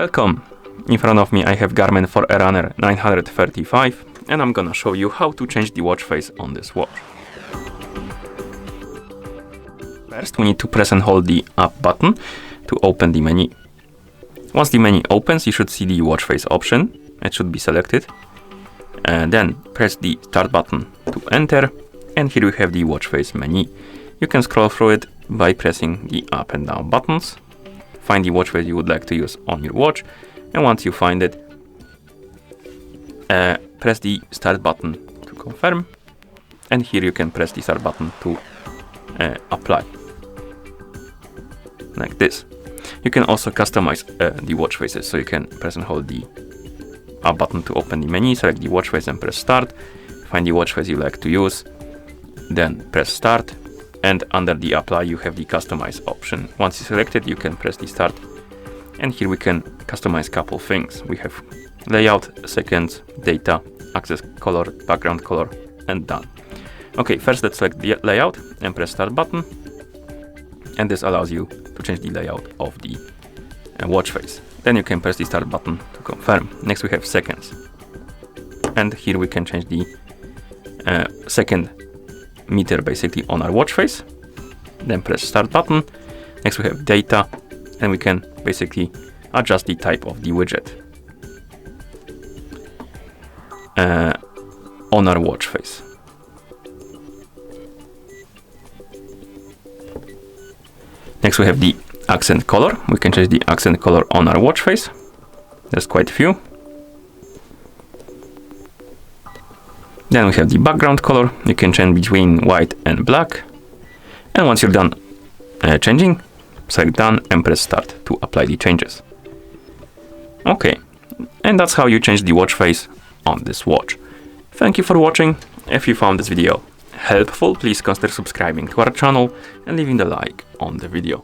Welcome! In front of me I have Garmin Forerunner 935 and I'm gonna show you how to change the watch face on this watch. First we need to press and hold the up button to open the menu. Once the menu opens you should see the watch face option. It should be selected. Then press the start button to enter, and here we have the watch face menu. You can scroll through it by pressing the up and down buttons. Find the watch face you would like to use on your watch, and once you find it, press the start button to confirm, and here you can press the start button to apply, like this. You can also customize the watch faces, so you can press and hold the up button to open the menu, select the watch face and press start, find the watch face you like to use, then press start, and under the apply you have the customize option. Once you select it you can press the start, and here we can customize couple things. We have layout, seconds, data, access color, background color, and done. Okay, first let's select the layout and press start button, and this allows you to change the layout of the watch face. Then you can press the start button to confirm. Next we have seconds, and here we can change the second meter basically on our watch face. Then press start button. Next we have data, and we can basically adjust the type of the widget on our watch face. Next we have the accent color. We can change the accent color on our watch face. There's quite a few. Then we have the background color. You can change between white and black. And once you're done changing, select done and press start to apply the changes. Okay, and that's how you change the watch face on this watch. Thank you for watching. If you found this video helpful, please consider subscribing to our channel and leaving the like on the video.